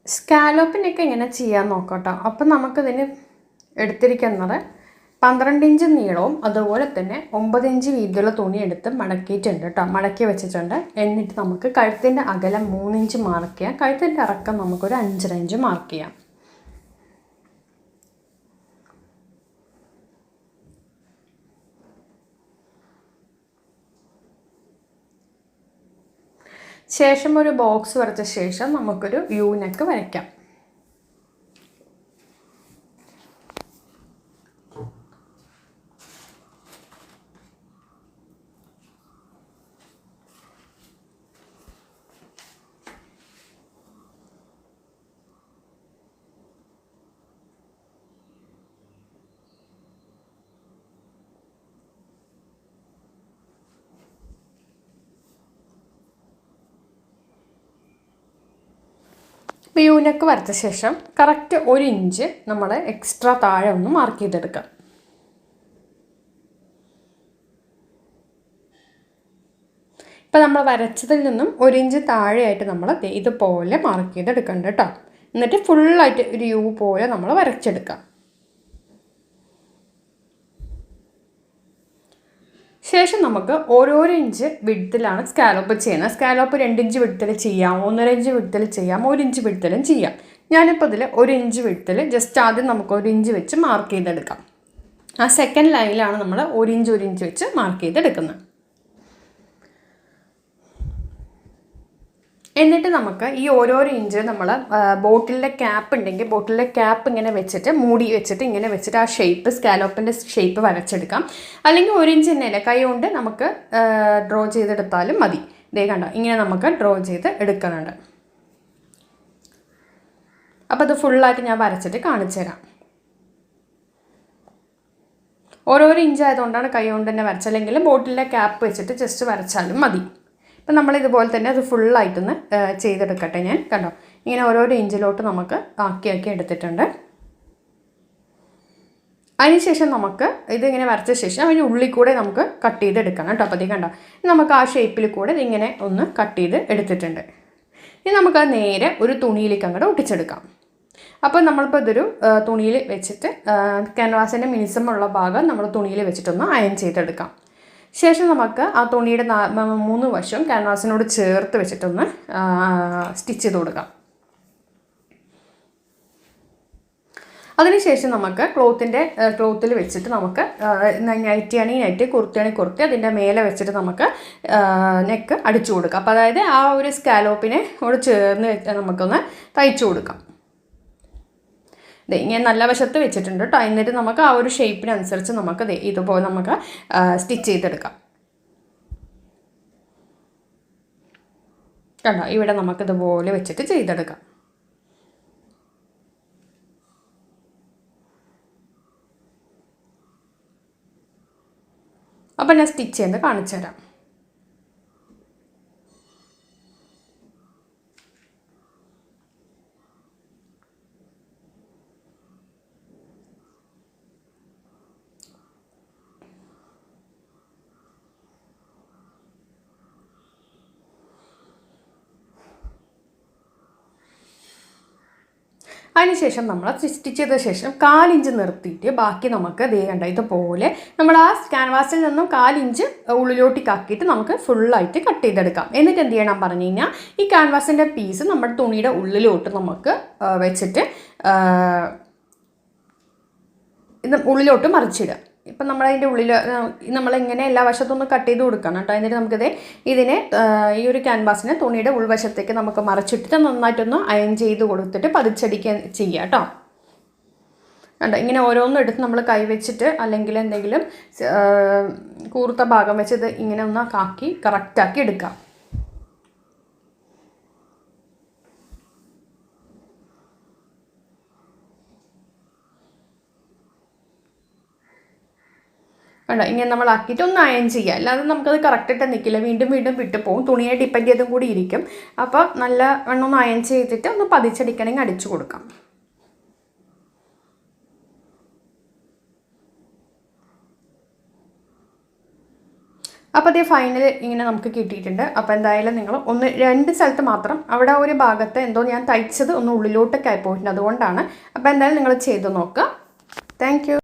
സ്കാലോപ്പിനൊക്കെ ഇങ്ങനെ ചെയ്യാൻ നോക്കട്ടോ. അപ്പം നമുക്കിതിന് എടുത്തിരിക്കുന്നത് 12 ഇഞ്ച് നീളവും അതുപോലെ തന്നെ 9 ഇഞ്ച് വീതിയുള്ള തുണി എടുത്ത് മടക്കിയിട്ടുണ്ട് കേട്ടോ, മടക്കി വെച്ചിട്ടുണ്ട്. എന്നിട്ട് നമുക്ക് കഴുത്തിൻ്റെ അകലം 3 ഇഞ്ച് മാർക്ക് ചെയ്യാം, കഴുത്തിൻ്റെ ഇറക്കം നമുക്കൊരു 5.5 ഇഞ്ച് മാർക്ക് ചെയ്യാം. ശേഷം ഒരു ബോക്സ് വരച്ച ശേഷം നമുക്കൊരു യു നെക്ക് വരയ്ക്കാം. യു നെക്ക് വരച്ച ശേഷം കറക്റ്റ് 1 ഇഞ്ച് നമ്മൾ എക്സ്ട്രാ താഴെ ഒന്ന് മാർക്ക് ചെയ്തെടുക്കാം. ഇപ്പം നമ്മൾ വരച്ചതിൽ നിന്നും 1 ഇഞ്ച് താഴെയായിട്ട് നമ്മൾ ഇതുപോലെ മാർക്ക് ചെയ്തെടുക്കണ്ട കേട്ടോ. എന്നിട്ട് ഫുള്ളായിട്ട് ഒരു യു പോലെ നമ്മൾ വരച്ചെടുക്കാം. ശേഷം നമുക്ക് ഓരോരോ ഇഞ്ച് വിഡ്ത്തിലാണ് സ്കാലോപ്പ് ചെയ്യുന്നത്. സ്കാലോപ്പ് 2 ഇഞ്ച് വിഡ്ത്തിൽ ചെയ്യാം, 1.5 ഇഞ്ച് വിഡ്ത്തിൽ ചെയ്യാം, 1 ഇഞ്ച് വിഡ്ത്തിലും ചെയ്യാം. ഞാനിപ്പോൾ ഇതിൽ 1 ഇഞ്ച് വിഡ്ത്തിൽ ജസ്റ്റ് ആദ്യം നമുക്ക് 1 ഇഞ്ച് വെച്ച് മാർക്ക് ചെയ്തെടുക്കാം. ആ സെക്കൻഡ് ലൈനിലാണ് നമ്മൾ 1 ഇഞ്ച് വെച്ച് മാർക്ക് ചെയ്തെടുക്കുന്നത്. എന്നിട്ട് നമുക്ക് ഈ ഓരോരോ ഇഞ്ച് നമ്മൾ ബോട്ടിലിൻ്റെ ക്യാപ്പ് ഉണ്ടെങ്കിൽ ബോട്ടിലിൻ്റെ ക്യാപ്പ് ഇങ്ങനെ വെച്ചിട്ട് മൂടി വെച്ചിട്ട് ഇങ്ങനെ വെച്ചിട്ട് ആ ഷേപ്പ് സ്കാലോപ്പിൻ്റെ ഷേപ്പ് വരച്ചെടുക്കാം. അല്ലെങ്കിൽ 1 ഇഞ്ച് തന്നെ കൈ കൊണ്ട് നമുക്ക് ഡ്രോ ചെയ്തെടുത്താലും മതി. ഇതേ കണ്ടോ, ഇങ്ങനെ നമുക്ക് ഡ്രോ ചെയ്ത് എടുക്കുന്നുണ്ട്. അപ്പോൾ അത് ഫുള്ളായിട്ട് ഞാൻ വരച്ചിട്ട് കാണിച്ചു തരാം. ഓരോരോ ഇഞ്ച് ആയതുകൊണ്ടാണ് കൈ കൊണ്ട് തന്നെ വരച്ചത്, അല്ലെങ്കിൽ ബോട്ടിലിൻ്റെ ക്യാപ്പ് വെച്ചിട്ട് ജസ്റ്റ് വരച്ചാലും മതി. അപ്പം നമ്മളിതുപോലെ തന്നെ അത് ഫുള്ളായിട്ടൊന്ന് ചെയ്തെടുക്കട്ടെ. ഞാൻ കണ്ടോ ഇങ്ങനെ ഓരോരോ ഇഞ്ചിലോട്ട് നമുക്ക് ആക്കി എടുത്തിട്ടുണ്ട്. അതിനുശേഷം നമുക്ക് ഇതിങ്ങനെ വരച്ച ശേഷം അതിന് ഉള്ളിൽ കൂടെ നമുക്ക് കട്ട് ചെയ്തെടുക്കണം കേട്ടോ. അപ്പോൾ കണ്ടോ നമുക്ക് ആ ഷേപ്പിൽ കൂടെ ഇതിങ്ങനെ ഒന്ന് കട്ട് ചെയ്ത് എടുത്തിട്ടുണ്ട്. ഇനി നമുക്കത് നേരെ ഒരു തുണിയിലേക്ക് അങ്ങോട്ട് ഒട്ടിച്ചെടുക്കാം. അപ്പോൾ നമ്മളിപ്പോൾ ഇതൊരു തുണിയിൽ വെച്ചിട്ട് ക്യാൻവാസിൻ്റെ മിനിസമുള്ള ഭാഗം നമ്മൾ തുണിയിൽ വെച്ചിട്ടൊന്ന് അയൺ ചെയ്തെടുക്കാം. ശേഷം നമുക്ക് ആ തുണിയുടെ 3 വശവും ക്യാൻവാസിനോട് ചേർത്ത് വെച്ചിട്ടൊന്ന് സ്റ്റിച്ച് ചെയ്ത് കൊടുക്കാം. അതിനുശേഷം നമുക്ക് ക്ലോത്തിൽ വെച്ചിട്ട് നമുക്ക് നൈറ്റിയാണെങ്കിൽ നൈറ്റ്, കുർത്തിയാണെങ്കിൽ കുർത്തി, അതിൻ്റെ മേലെ വെച്ചിട്ട് നമുക്ക് നെക്ക് അടിച്ചു കൊടുക്കാം. അപ്പോൾ അതായത് ആ ഒരു സ്കാലോപ്പിനോട് ചേർന്ന് നമുക്കൊന്ന് തയ്ച്ചു കൊടുക്കാം. ഇങ്ങനെ നല്ല വശത്ത് വെച്ചിട്ടുണ്ട് കേട്ടോ. എന്നിട്ട് നമുക്ക് ആ ഒരു ഷേപ്പിനനുസരിച്ച് നമുക്ക് ഇതുപോലെ നമുക്ക് സ്റ്റിച്ച് ചെയ്തെടുക്കാം. കണ്ടോ ഇവിടെ നമുക്കിതുപോലെ വെച്ചിട്ട് ചെയ്തെടുക്കാം. അപ്പം ഞാൻ സ്റ്റിച്ച് ചെയ്യുന്നത് കാണിച്ചു തരാം. അതിനുശേഷം നമ്മൾ സ്റ്റിച്ച് ചെയ്ത ശേഷം 1/4 ഇഞ്ച് നിർത്തിയിട്ട് ബാക്കി നമുക്ക് കണ്ട ഇതുപോലെ നമ്മൾ ആ ക്യാൻവാസിൽ നിന്നും 1/4 ഇഞ്ച് ഉള്ളിലോട്ടേക്കാക്കിയിട്ട് നമുക്ക് ഫുള്ളായിട്ട് കട്ട് ചെയ്തെടുക്കാം. എന്നിട്ട് എന്ത് ചെയ്യണം പറഞ്ഞു കഴിഞ്ഞാൽ ഈ ക്യാൻവാസിൻ്റെ പീസ് നമ്മുടെ തുണിയുടെ ഉള്ളിലോട്ട് നമുക്ക് വെച്ചിട്ട് ഉള്ളിലോട്ട് മറിച്ചിടുക. ഇപ്പം നമ്മളതിൻ്റെ ഉള്ളിൽ നമ്മളിങ്ങനെ എല്ലാ വശത്തൊന്നും കട്ട് ചെയ്ത് കൊടുക്കണം കേട്ടോ. എന്നിട്ട് നമുക്കിത് ഇതിനെ ഈ ഒരു ക്യാൻവാസിനെ തുണിയുടെ ഉൾവശത്തേക്ക് നമുക്ക് മറിച്ചിട്ടിട്ട് നന്നായിട്ടൊന്ന് അയൺ ചെയ്ത് കൊടുത്തിട്ട് പതിച്ചടിക്കാൻ ചെയ്യുക കേട്ടോ. കണ്ടോ ഇങ്ങനെ ഓരോന്നും എടുത്ത് നമ്മൾ കൈ വെച്ചിട്ട് അല്ലെങ്കിൽ എന്തെങ്കിലും കൂർത്ത ഭാഗം വെച്ച് ഇത് ഇങ്ങനെ ഒന്ന് ആക്കി കറക്റ്റാക്കി എടുക്കാം. കണ്ടോ ഇങ്ങനെ നമ്മൾ ആക്കിയിട്ട് ഒന്ന് അയൺ ചെയ്യുക. അല്ലാതെ നമുക്കത് കറക്റ്റായിട്ട് നിൽക്കില്ല, വീണ്ടും വിട്ടു പോകും. തുണിയെ ഡിപ്പെൻഡ് ചെയ്തും കൂടി ഇരിക്കും. അപ്പോൾ നല്ല ഒന്ന് അയൺ ചെയ്തിട്ട് ഒന്ന് പതിച്ചടിക്കണമെങ്കിൽ അടിച്ചു കൊടുക്കാം. അപ്പോൾ അതേ ഫൈനൽ ഇങ്ങനെ നമുക്ക് കിട്ടിയിട്ടുണ്ട്. അപ്പോൾ എന്തായാലും നിങ്ങൾ ഒന്ന് 2 സ്ഥലത്ത് മാത്രം അവിടെ ഒരു ഭാഗത്ത് എന്തോ ഞാൻ തയ്ച്ചത് ഒന്ന് ഉള്ളിലോട്ടൊക്കെ ആയി പോയിട്ടുണ്ട്, അതുകൊണ്ടാണ്. അപ്പോൾ എന്തായാലും നിങ്ങൾ ചെയ്ത് നോക്കുക. Thank you.